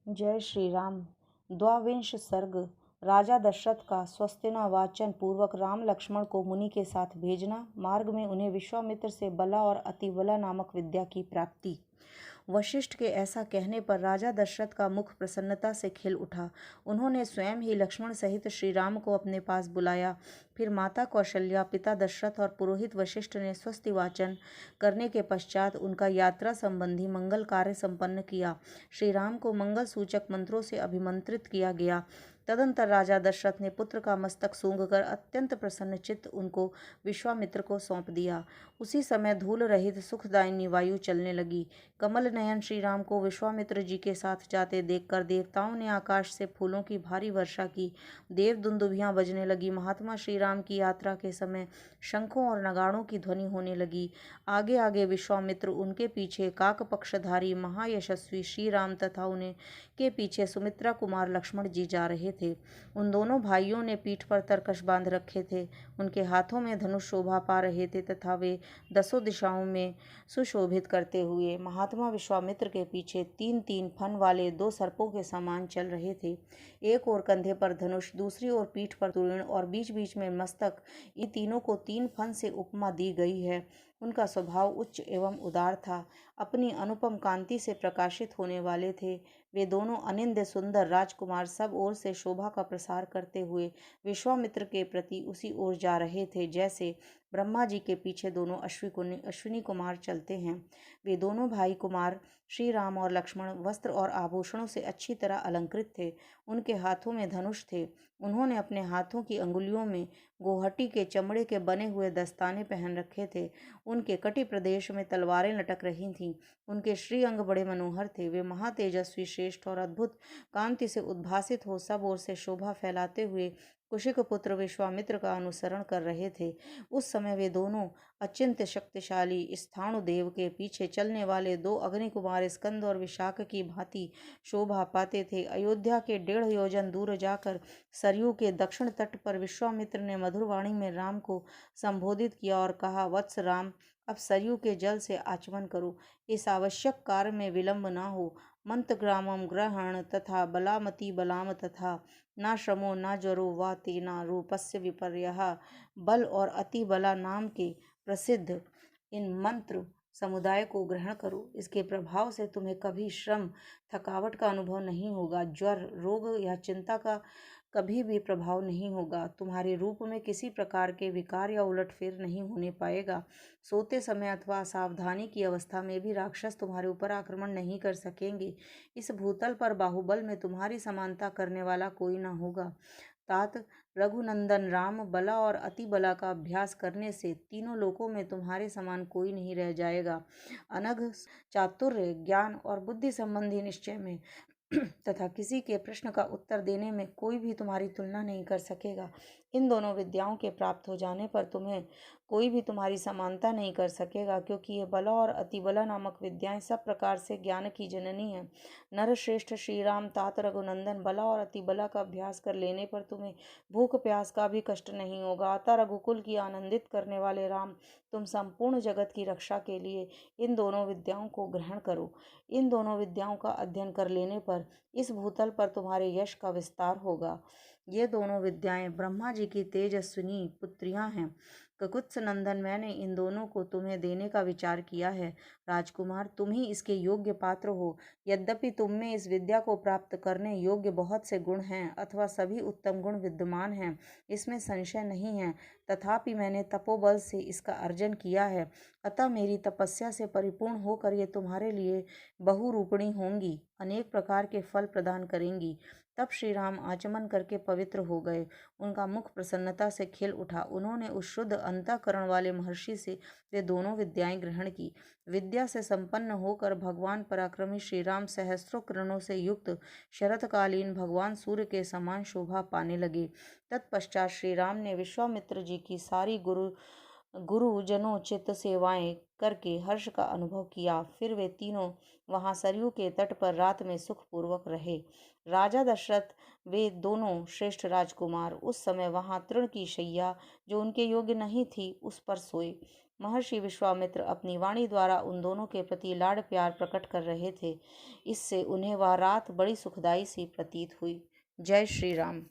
जय श्री राम। द्वाविंश सर्ग। राजा दशरथ का स्वस्तिना वाचन पूर्वक राम लक्ष्मण को मुनि के साथ भेजना, मार्ग में उन्हें विश्वामित्र से बला और अतिबला नामक विद्या की प्राप्ति। वशिष्ठ के ऐसा कहने पर राजा दशरथ का मुख प्रसन्नता से खिल उठा। उन्होंने स्वयं ही लक्ष्मण सहित श्री राम को अपने पास बुलाया। फिर माता कौशल्या, पिता दशरथ और पुरोहित वशिष्ठ ने स्वस्ति वाचन करने के पश्चात उनका यात्रा संबंधी मंगल कार्य संपन्न किया। श्री राम को मंगल सूचक मंत्रों से अभिमंत्रित किया गया। तदंतर राजा दशरथ ने पुत्र का मस्तक सूंघकर अत्यंत प्रसन्न चित्त उनको विश्वामित्र को सौंप दिया। उसी समय धूल रहित सुखदायिनी वायु चलने लगी। कमल नयन श्री राम को विश्वामित्र जी के साथ जाते देखकर देवताओं ने आकाश से फूलों की भारी वर्षा की। देव दुंदुभियां बजने लगी। महात्मा श्री राम की यात्रा के समय शंखों और नगाड़ों की ध्वनि होने लगी। आगे आगे विश्वामित्र, उनके पीछे काकपक्षधारी महायशस्वी श्री राम तथा उन्हें के पीछे सुमित्रा कुमार लक्ष्मण जी जा रहे थे। उन दोनों भाइयों ने पीठ पर तरकश बांध रखे थे। उनके हाथों में धनुष शोभा पा रहे थे तथा वे दसों दिशाओं में सुशोभित करते हुए महात्मा विश्वामित्र के पीछे तीन तीन फन वाले दो सर्पों के समान चल रहे थे। एक ओर कंधे पर धनुष, दूसरी ओर पीठ पर तुरीण और बीच बीच में मस्तक। इन तीनों को तीन फन से उपमा दी गई है। उनका स्वभाव उच्च एवं उदार था। अपनी अनुपम कांति से प्रकाशित होने वाले थे। वे दोनों अनिंद्य सुंदर राजकुमार सब ओर से शोभा का प्रसार करते हुए विश्वामित्र के प्रति उसी ओर जा रहे थे जैसे ब्रह्मा जी के पीछे दोनों अश्विनी कुमार चलते हैं। वे दोनों भाई कुमार श्री राम और लक्ष्मण वस्त्र और आभूषणों से अच्छी तरह अलंकृत थे। उनके हाथों में धनुष थे। उन्होंने अपने हाथों की अंगुलियों में गोहटी के चमड़े के बने हुए दस्ताने पहन रखे थे। उनके कटी प्रदेश में तलवारें लटक रही थीं। उनके श्री अंग बड़े मनोहर थे। वे महातेजस्वी, श्रेष्ठ और अद्भुत कांति से उद्भासित हो सब ओर से शोभा फैलाते हुए कुशिक पुत्र विश्वामित्र का अनुसरण कर रहे थे। उस समय वे दोनों अचिंत्य शक्तिशाली स्थाणुदेव के पीछे चलने वाले दो अग्नि कुमार स्कंद और विशाख की भांति शोभा पाते थे। अयोध्या के 1.5 योजन दूर जाकर सरयू के दक्षिण तट पर विश्वामित्र ने मधुर वाणी में राम को संबोधित किया और कहा, वत्स राम, अब सरयू के जल से आचमन करो। इस आवश्यक कार्य में विलंब न हो। मंत्रग्रामम ग्रहण तथा बलामति बलाम तथा न श्रमो न ज्वरो व तेना रूपस्य विपर्यः। बल और अति बला नाम के प्रसिद्ध इन मंत्र समुदाय को ग्रहण करो। इसके प्रभाव से तुम्हें कभी श्रम, थकावट का अनुभव नहीं होगा। ज्वर, रोग या चिंता का कभी भी प्रभाव नहीं होगा। तुम्हारे रूप में किसी प्रकार के विकार या उलटफेर नहीं होने पाएगा। सोते समय अथवा सावधानी की अवस्था में भी राक्षस तुम्हारे ऊपर आक्रमण नहीं कर सकेंगे। इस भूतल पर बाहुबल में तुम्हारी समानता करने वाला कोई न होगा। तात रघुनंदन राम, बला और अति बला का अभ्यास करने से तीनों लोकों में तुम्हारे समान कोई नहीं रह जाएगा। अनघ चातुर्य, ज्ञान और बुद्धि संबंधी निश्चय में तथा किसी के प्रश्न का उत्तर देने में कोई भी तुम्हारी तुलना नहीं कर सकेगा। इन दोनों विद्याओं के प्राप्त हो जाने पर तुम्हें कोई भी तुम्हारी समानता नहीं कर सकेगा, क्योंकि ये बला और अतिबला नामक विद्याएं सब प्रकार से ज्ञान की जननी है। नरश्रेष्ठ श्री राम, तात रघुनंदन, बला और अतिबला का अभ्यास कर लेने पर तुम्हें भूख प्यास का भी कष्ट नहीं होगा। अतः रघुकुल की आनंदित करने वाले राम, तुम संपूर्ण जगत की रक्षा के लिए इन दोनों विद्याओं को ग्रहण करो। इन दोनों विद्याओं का अध्ययन कर लेने पर इस भूतल पर तुम्हारे यश का विस्तार होगा। ये दोनों विद्याएं ब्रह्मा जी की तेजस्विनी पुत्रियां हैं। ककुत्स नंदन, मैंने इन दोनों को तुम्हें देने का विचार किया है। राजकुमार, तुम ही इसके योग्य पात्र हो। यद्यपि तुम में इस विद्या को प्राप्त करने योग्य बहुत से गुण हैं अथवा सभी उत्तम गुण विद्यमान हैं, इसमें संशय नहीं है, तथापि मैंने तपोबल से इसका अर्जन किया है। अतः मेरी तपस्या से परिपूर्ण होकर ये तुम्हारे लिए बहुरूपिणी होंगी, अनेक प्रकार के फल प्रदान करेंगी। तब श्री राम आचमन करके पवित्र हो गए। उनका मुख प्रसन्नता से खिल उठा। उन्होंने उस शुद्ध अंतःकरण वाले महर्षि से वे दोनों विद्याएं ग्रहण की। विद्या से संपन्न होकर भगवान पराक्रमी श्री राम सहस्रों किरणों से युक्त शरतकालीन भगवान सूर्य के समान शोभा पाने लगे। तत्पश्चात श्री राम ने विश्वामित्र जी की सारी गुरुजनोचित सेवाएं करके हर्ष का अनुभव किया। फिर वे तीनों वहां सरयू के तट पर रात में सुखपूर्वक रहे। राजा दशरथ, वे दोनों श्रेष्ठ राजकुमार, उस समय वहां तृण की शैया जो उनके योग्य नहीं थी उस पर सोए। महर्षि विश्वामित्र अपनी वाणी द्वारा उन दोनों के प्रति लाड़ प्यार प्रकट कर रहे थे। इससे उन्हें वह रात बड़ी सुखदायी सी प्रतीत हुई। जय श्री राम।